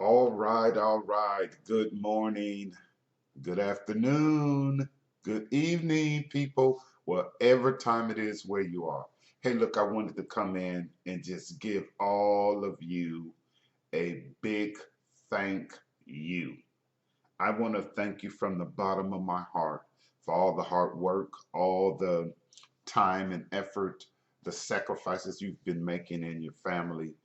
All right. Good morning, good afternoon, good evening, people, whatever time it is where you are. Hey, look, I wanted to come in and just give all of you a big thank you. I want to thank you from the bottom of my heart for all the hard work, all the time and effort, the sacrifices you've been making in your family,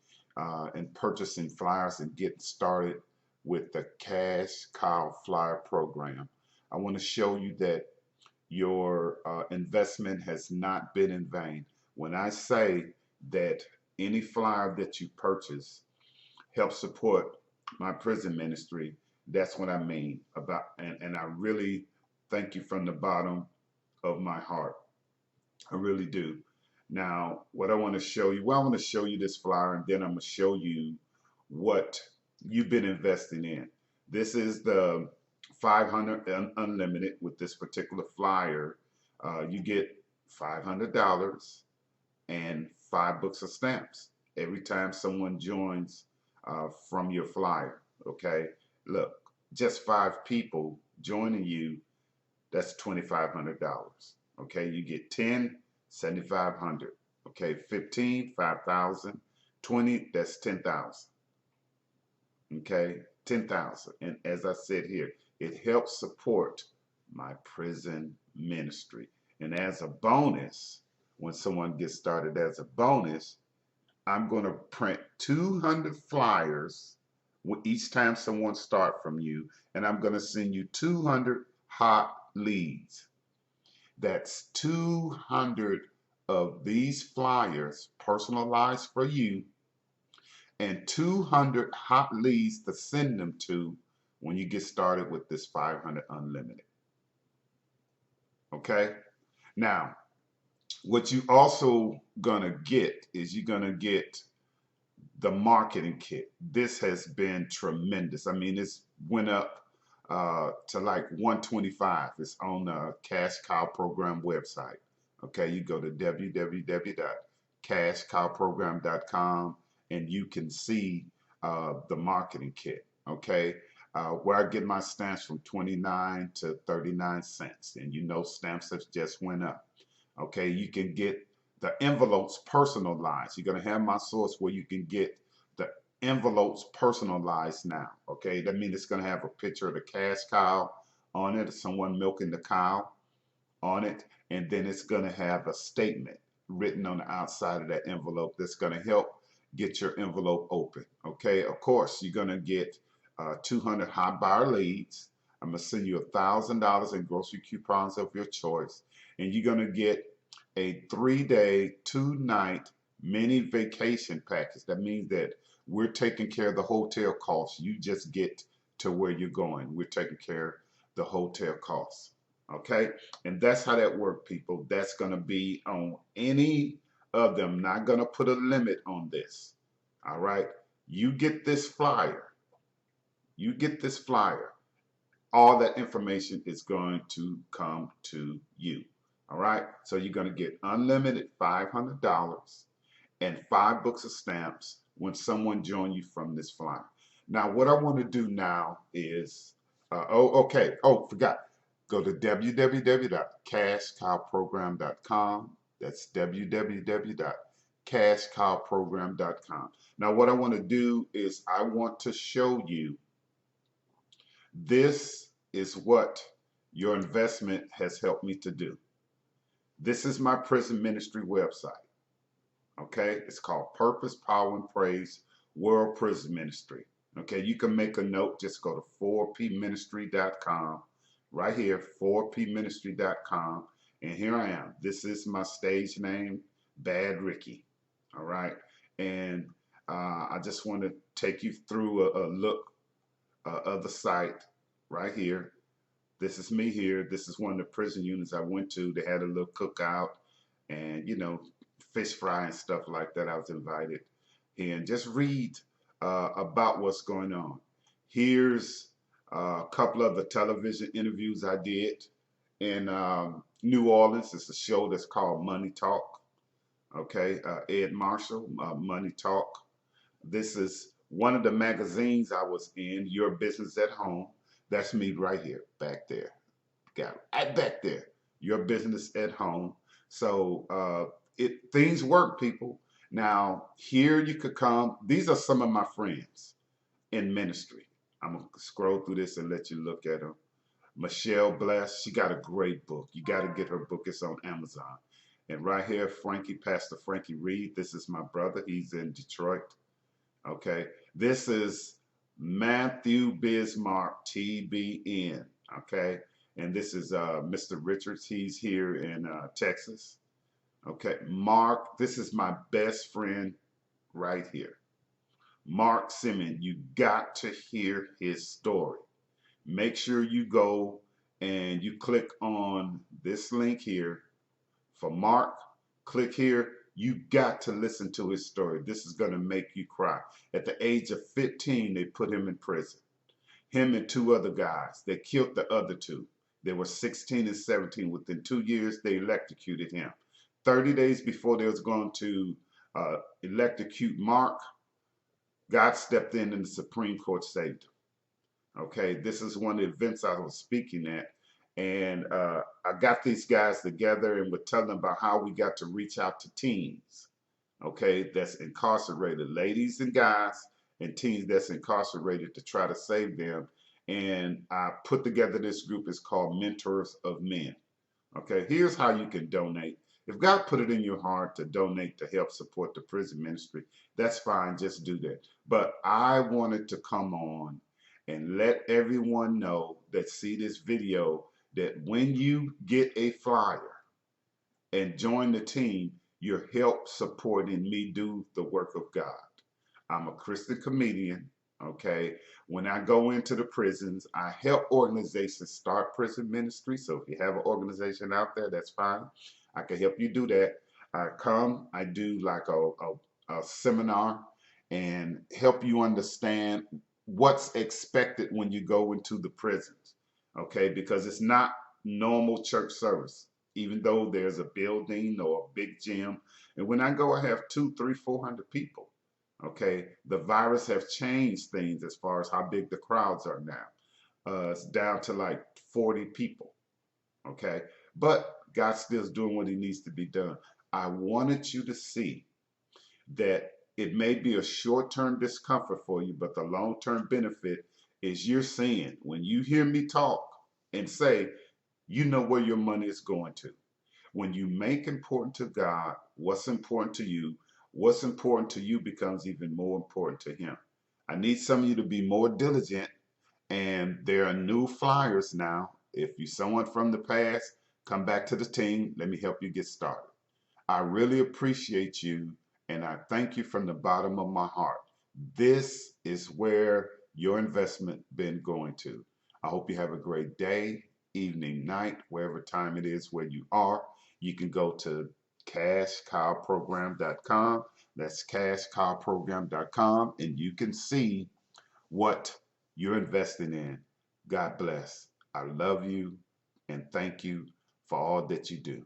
and purchasing flyers and getting started with the Cash Cow Flyer program. I want to show you that your investment has not been in vain. When I say that any flyer that you purchase help support my prison ministry, that's what I mean about, and I really thank you from the bottom of my heart. I really do. Now, what I want to show you, well, I want to show you this flyer, and then I'm going to show you what you've been investing in. This is the 500 unlimited. With this particular flyer. You get $500 and 5 books of stamps every time someone joins from your flyer. Okay, look, just 5 people joining you, that's $2,500. Okay, you get 10, 7,500. Okay, 15, 5,000. 20, that's 10,000. Okay, 10,000. And as I said here, it helps support my prison ministry. And as a bonus, when someone gets started as a bonus, I'm going to print 200 flyers each time someone starts from you, and I'm going to send you 200 hot leads. That's 200 of these flyers personalized for you and 200 hot leads to send them to when you get started with this 500 unlimited. Okay? Now, what you also gonna get is you're gonna get the marketing kit. This has been tremendous. I mean, it's went up to like 125. It's on the Cash Cow Program website. Okay, you go to www.cashcowprogram.com and you can see the marketing kit. Okay, where I get my stamps from 29 to 39 cents, and you know stamps have just went up. Okay, you can get the envelopes personalized. You're gonna have my source where you can get the envelopes personalized now. Okay, that means it's gonna have a picture of the cash cow on it, someone milking the cow on it, and then it's gonna have a statement written on the outside of that envelope that's gonna help get your envelope open. Okay, of course you're gonna get 200 hot buyer leads. I'm gonna send you $1,000 in grocery coupons of your choice, and you're gonna get a 3-day, 2-night mini vacation package. That means that we're taking care of the hotel costs. You just get to where you're going. We're taking care of the hotel costs. Okay, and that's how that works, people. That's gonna be on any of them. Not gonna put a limit on this. All right, you get this flyer. You get this flyer. All that information is going to come to you. All right, so you're going to get unlimited $500 and 5 books of stamps when someone joins you from this flyer. Now, what I want to do now is, forgot. Go to www.cashcowprogram.com. That's www.cashcowprogram.com. Now, what I want to do is I want to show you this is what your investment has helped me to do. This is my prison ministry website. Okay, it's called Purpose, Power, and Praise World Prison Ministry. Okay, you can make a note. Just go to 4pministry.com. Right here, 4pministry.com. And here I am. This is my stage name, Bad Ricky. All right, and I just want to take you through a look of the site right here. This is me here. This is one of the prison units I went to. They had a little cookout and, you know, fish fry and stuff like that. I was invited here and just read about what's going on. Here's a couple of the television interviews I did in New Orleans. It's a show that's called Money Talk. Okay, Ed Marshall, Money Talk. This is one of the magazines I was in, Your Business at Home. That's me right here, back there. Got it. Right back there. Your Business at Home. So things work, people. Now, here you could come. These are some of my friends in ministry. I'm going to scroll through this and let you look at them. Michelle Bless, she got a great book. You got to get her book. It's on Amazon. And right here, Pastor Frankie Reed. This is my brother. He's in Detroit. Okay. This is Matthew Bismarck, TBN. Okay. And this is Mr. Richards. He's here in Texas. Okay. Mark, this is my best friend right here. Mark Simmons, you got to hear his story. Make sure you go and you click on this link here for Mark. Click here. You got to listen to his story. This is going to make you cry. At the age of 15, they put him in prison. Him and two other guys. They killed the other two. They were 16 and 17. Within 2 years, they electrocuted him. 30 days before they was going to electrocute Mark, God stepped in and the Supreme Court saved him. Okay, this is one of the events I was speaking at. And I got these guys together and would tell them about how we got to reach out to teens, okay, that's incarcerated, ladies and guys, and teens that's incarcerated to try to save them. And I put together this group. It's called Mentors of Men. Okay, here's how you can donate. If God put it in your heart to donate to help support the prison ministry, that's fine, just do that. But I wanted to come on and let everyone know that see this video that when you get a flyer and join the team, you're help supporting me do the work of God. I'm a Christian comedian, okay? When I go into the prisons, I help organizations start prison ministry. So if you have an organization out there, that's fine. I can help you do that. I come, I do like a seminar and help you understand what's expected when you go into the prisons, okay? Because it's not normal church service, even though there's a building or a big gym. And when I go, I have 200, 300, 400 people, okay? The virus have changed things as far as how big the crowds are now. It's down to like 40 people, okay? But God still's doing what he needs to be done. I wanted you to see that it may be a short-term discomfort for you, but the long-term benefit is you're seeing when you hear me talk and say, you know where your money is going to. When you make important to God what's important to you becomes even more important to him. I need some of you to be more diligent, and there are new flyers now. If you're someone from the past, come back to the team. Let me help you get started. I really appreciate you, and I thank you from the bottom of my heart. This is where your investment been going to. I hope you have a great day, evening, night, wherever time it is where you are. You can go to cashcowprogram.com. That's cashcowprogram.com, and you can see what you're investing in. God bless. I love you and thank you for all that you do.